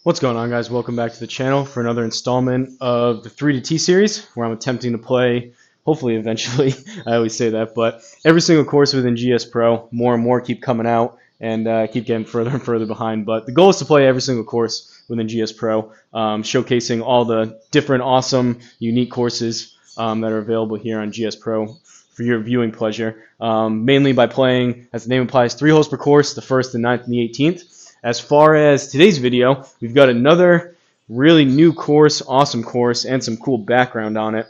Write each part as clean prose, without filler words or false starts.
What's going on, guys? Welcome back to the channel for another installment of the 3 to T series, where I'm attempting to play, hopefully eventually, I always say that, but every single course within GSPro. More and more keep coming out and keep getting further and further behind, but the goal is to play every single course within GSPro, showcasing all the different awesome, unique courses that are available here on GSPro for your viewing pleasure, mainly by playing, as the name implies, 3 holes per course, the 1st, the 9th, and the 18th. As far as today's video, we've got another really new course, awesome course, and some cool background on it.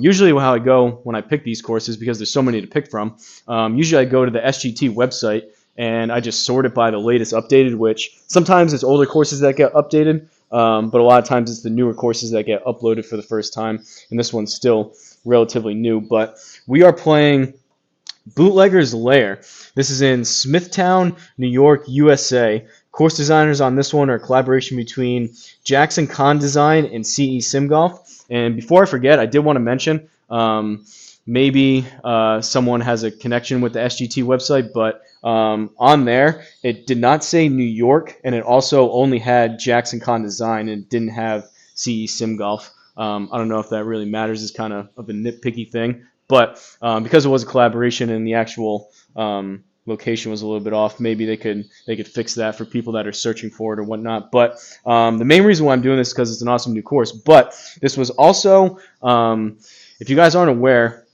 Usually how I go when I pick these courses, because there's so many to pick from, usually I go to the SGT website and I just sort it by the latest updated, which sometimes it's older courses that get updated, but a lot of times it's the newer courses that get uploaded for the first time, and this one's still relatively new. But we are playing Bootleggers Lair. This is in Smithtown, New York, USA. Course designers on this one are a collaboration between Jackson Kahn Design and CE Sim Golf. And before I forget, I did want to mention, maybe someone has a connection with the SGT website, but on there, it did not say New York, and it also only had Jackson Kahn Design and didn't have CE Sim Golf. I don't know if that really matters. It's kind of a nitpicky thing. But because it was a collaboration and the actual location was a little bit off, maybe they could fix that for people that are searching for it or whatnot. But the main reason why I'm doing this is because it's an awesome new course. But this was also, if you guys aren't aware,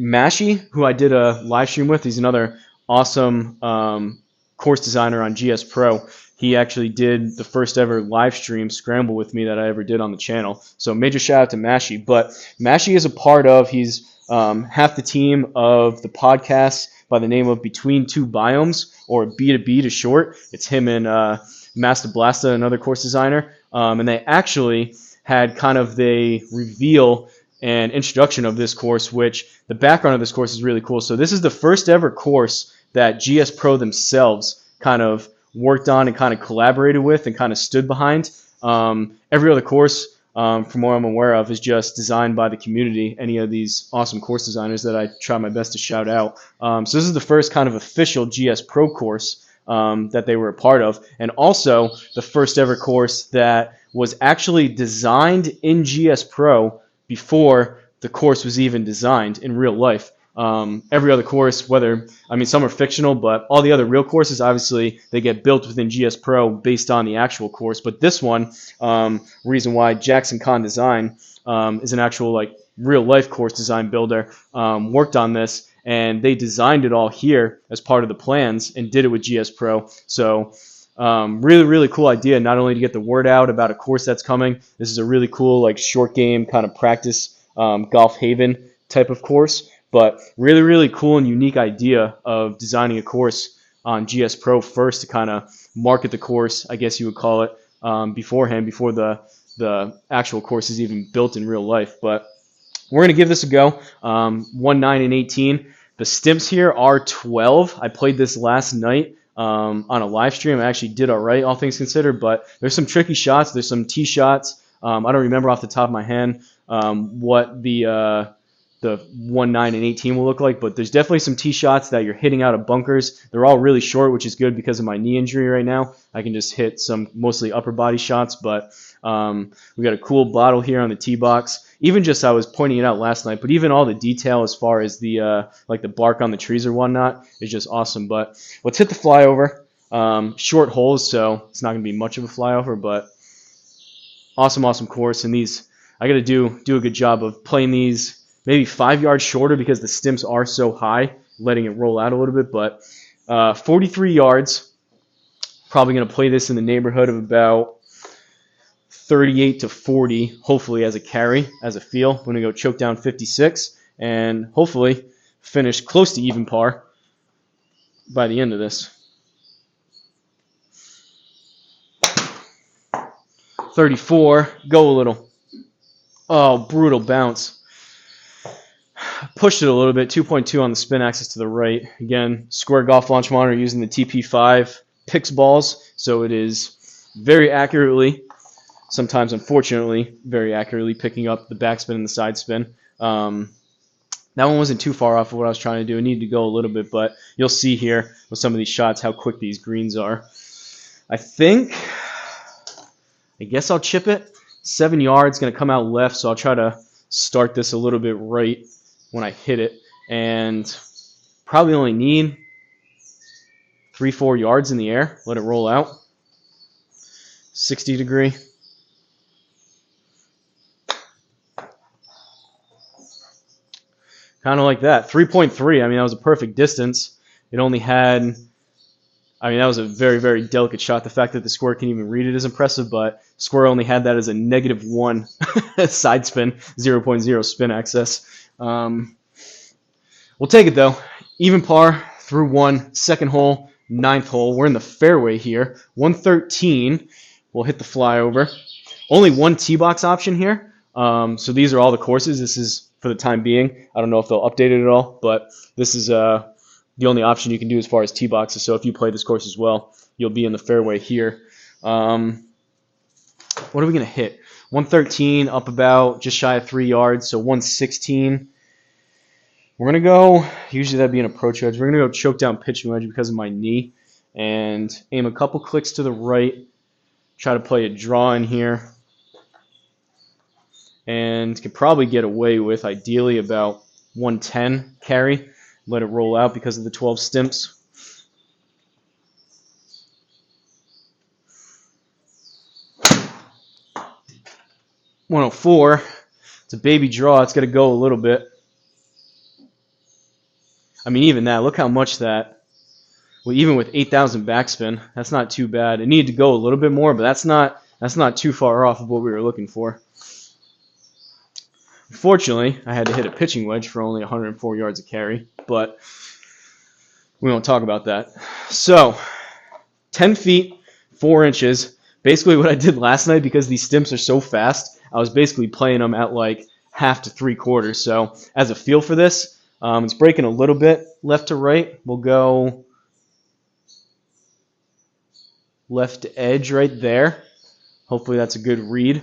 Mashy, who I did a live stream with, he's another awesome course designer on GSPro. He actually did the first ever live stream scramble with me that I ever did on the channel. So major shout out to Mashy. But Mashy is a part of, he's half the team of the podcast by the name of Between Two Biomes, or B2B to short. It's him and Master Blasta, another course designer. And they actually had kind of the reveal and introduction of this course, which the background of this course is really cool. So this is the first ever course that GSPro themselves kind of worked on and kind of collaborated with and kind of stood behind. Every other course, from what I'm aware of, is just designed by the community, any of these awesome course designers that I try my best to shout out. So this is the first kind of official GSPro course that they were a part of, and also the first ever course that was actually designed in GSPro before the course was even designed in real life. Every other course, some are fictional, but all the other real courses, obviously, they get built within GSPro based on the actual course. But this one, reason why Jackson Kahn Design is an actual real life course design builder, worked on this, and they designed it all here as part of the plans and did it with GSPro. So really, really cool idea, not only to get the word out about a course that's coming. This is a really cool short game kind of practice golf haven type of course. But really, really cool and unique idea of designing a course on GSPro first to kind of market the course, I guess you would call it, beforehand, before the actual course is even built in real life. But we're going to give this a go. 1, 9, and 18. The stimps here are 12. I played this last night on a live stream. I actually did all right, all things considered, but there's some tricky shots. There's some tee shots. I don't remember off the top of my head what the 1, 9, and 18 will look like, but there's definitely some tee shots that you're hitting out of bunkers. They're all really short, which is good because of my knee injury right now. I can just hit some mostly upper body shots, but we got a cool bottle here on the tee box. Even just, I was pointing it out last night, but even all the detail as far as the the bark on the trees or whatnot is just awesome. But let's hit the flyover. Short holes, so it's not going to be much of a flyover, but awesome course. And these, I got to do a good job of playing these maybe 5 yards shorter because the stimps are so high, letting it roll out a little bit. But 43 yards, probably going to play this in the neighborhood of about 38 to 40, hopefully as a carry, as a feel. I'm going to go choke down 56 and hopefully finish close to even par by the end of this. 34, go a little. Oh, brutal bounce. Pushed it a little bit, 2.2 on the spin axis to the right. Again, square golf launch monitor using the TP5 Pix balls, so it is very accurately, sometimes unfortunately, very accurately picking up the backspin and the side spin. That one wasn't too far off of what I was trying to do. I needed to go a little bit, but you'll see here with some of these shots how quick these greens are. I think I guess I'll chip it. 7 yards, going to come out left, so I'll try to start this a little bit right when I hit it. And probably only need 3-4 yards in the air. Let it roll out. 60 degree. Kind of like that. 3.3. I mean, that was a perfect distance. It only had, I mean, that was a very, very delicate shot. The fact that the square can even read it is impressive, but square only had that as a -1 side spin, 0.0 spin access. We'll take it, though. Even par through one. Second hole, 9th hole. We're in the fairway here. 113. We'll hit the flyover. Only one tee box option here. So these are all the courses. This is for the time being. I don't know if they'll update it at all, but this is the only option you can do as far as tee boxes. So if you play this course as well, you'll be in the fairway here. What are we going to hit? 113 up about just shy of 3 yards, so 116. We're going to go, usually that'd be an approach wedge. We're going to go choke down pitching wedge because of my knee and aim a couple clicks to the right. Try to play a draw in here. And could probably get away with, ideally, about 110 carry. Let it roll out because of the 12 stimps. .104. It's a baby draw. It's got to go a little bit. I mean, even that. Look how much that. Well, even with 8,000 backspin, that's not too bad. It needed to go a little bit more, but that's not too far off of what we were looking for. Unfortunately, I had to hit a pitching wedge for only 104 yards of carry, but we won't talk about that. So, 10 feet, 4 inches. Basically what I did last night, because these stimps are so fast, I was basically playing them at like half to 3/4. So, as a feel for this, it's breaking a little bit left to right. We'll go left edge right there. Hopefully that's a good read.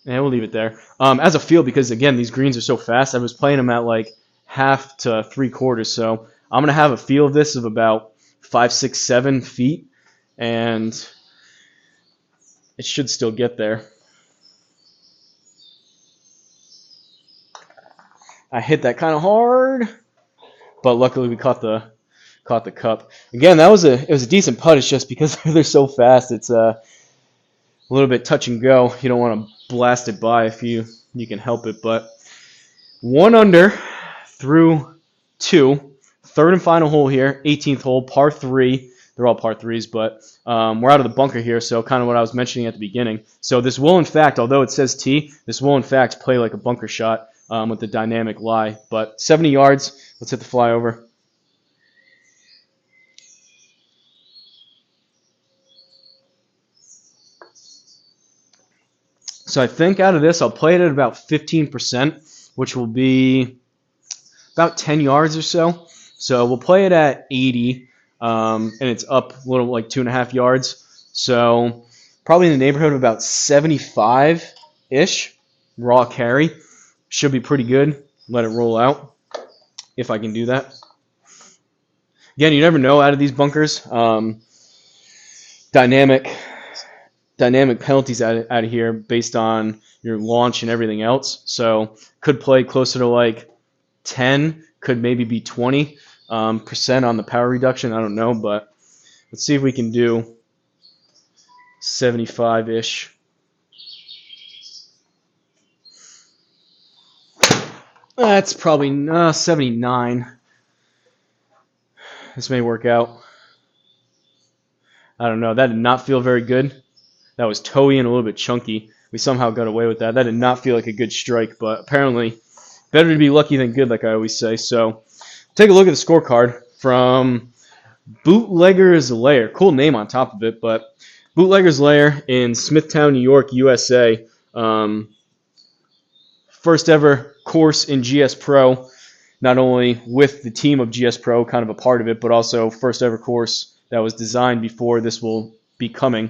And we'll leave it there. As a feel, because again, these greens are so fast, I was playing them at like half to 3/4. So I'm going to have a feel of this of about 5, 6, 7 feet. And it should still get there. I hit that kind of hard, but luckily we caught the cup. Again, it was a decent putt. It's just because they're so fast, it's a little bit touch and go. You don't want to blast it by if you can help it. But 1 under through 2. Third and final hole here, 18th hole, par 3. They're all par 3s, but we're out of the bunker here, so kind of what I was mentioning at the beginning. So this will, in fact, although it says tee, this will, in fact, play like a bunker shot with the dynamic lie. But 70 yards, let's hit the flyover. So I think out of this, I'll play it at about 15%, which will be about 10 yards or so. So we'll play it at 80, and it's up a little, like 2.5 yards. So probably in the neighborhood of about 75-ish raw carry. Should be pretty good. Let it roll out if I can do that. Again, you never know out of these bunkers. Dynamic penalties out of here based on your launch and everything else. So could play closer to like 10, could maybe be 20% on the power reduction. I don't know, but let's see if we can do 75-ish. That's probably 79. This may work out. I don't know. That did not feel very good. That was toey and a little bit chunky. We somehow got away with that. That did not feel like a good strike, but apparently better to be lucky than good, like I always say. So take a look at the scorecard from Bootleggers Lair. Cool name on top of it, but Bootleggers Lair in Smithtown, New York, USA. First ever course in GSPro, not only with the team of GSPro, kind of a part of it, but also first ever course that was designed before this will be coming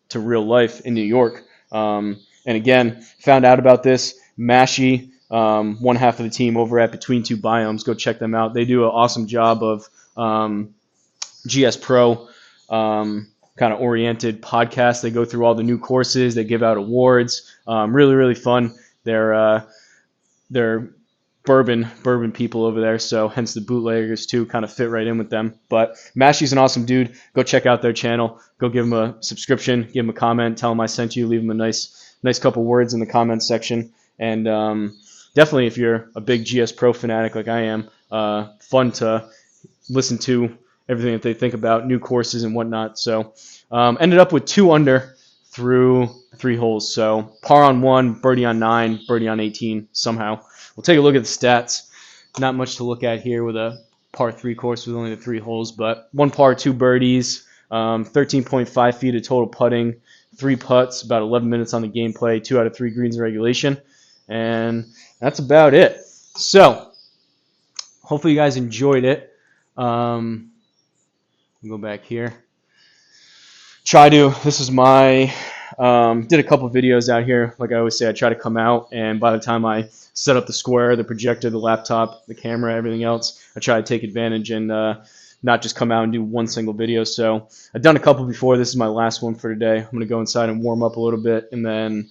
to real life in New York. And again, found out about this. Mashy, one half of the team over at Between Two Biomes. Go check them out. They do an awesome job of GSPro kind of oriented podcast. They go through all the new courses. They give out awards. Really, really fun. They're bourbon people over there, so hence the bootleggers too kind of fit right in with them. But Mashy's an awesome dude. Go check out their channel. Go give him a subscription, give him a comment, tell him I sent you, leave him a nice couple words in the comment section. And definitely, if you're a big GSPro fanatic like I am, fun to listen to everything that they think about, new courses and whatnot. So ended up with 2 under through 3 holes. So par on 1, birdie on 9, birdie on 18 somehow. We'll take a look at the stats. Not much to look at here with a par 3 course with only the 3 holes, but 1 par, 2 birdies, 13.5 feet of total putting, 3 putts, about 11 minutes on the gameplay, 2 out of 3 greens in regulation, and that's about it. So hopefully you guys enjoyed it. Go back here. This is my, did a couple videos out here. Like I always say, I try to come out, and by the time I set up the square, the projector, the laptop, the camera, everything else, I try to take advantage and not just come out and do one single video. So I've done a couple before. This is my last one for today. I'm going to go inside and warm up a little bit, and then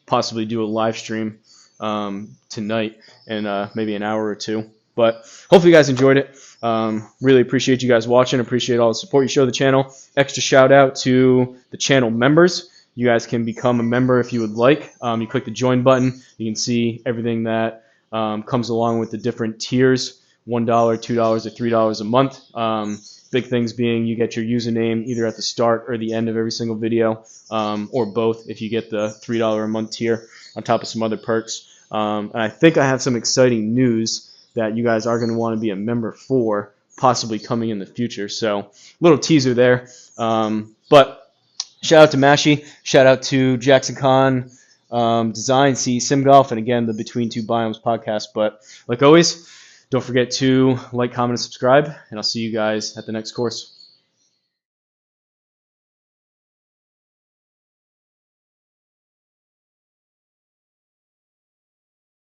possibly do a live stream tonight in maybe an hour or 2. But hopefully you guys enjoyed it. Really appreciate you guys watching. Appreciate all the support you show the channel. Extra shout out to the channel members. You guys can become a member if you would like. You click the join button. You can see everything that comes along with the different tiers, $1, $2, or $3 a month. Big things being you get your username either at the start or the end of every single video, or both if you get the $3 a month tier on top of some other perks. And I think I have some exciting news that you guys are going to want to be a member for, possibly coming in the future. So little teaser there. But shout out to Mashy. Shout out to Jackson Kahn Design, Sim Golf, and again, the Between Two Biomes podcast. But like always, don't forget to like, comment, and subscribe, and I'll see you guys at the next course.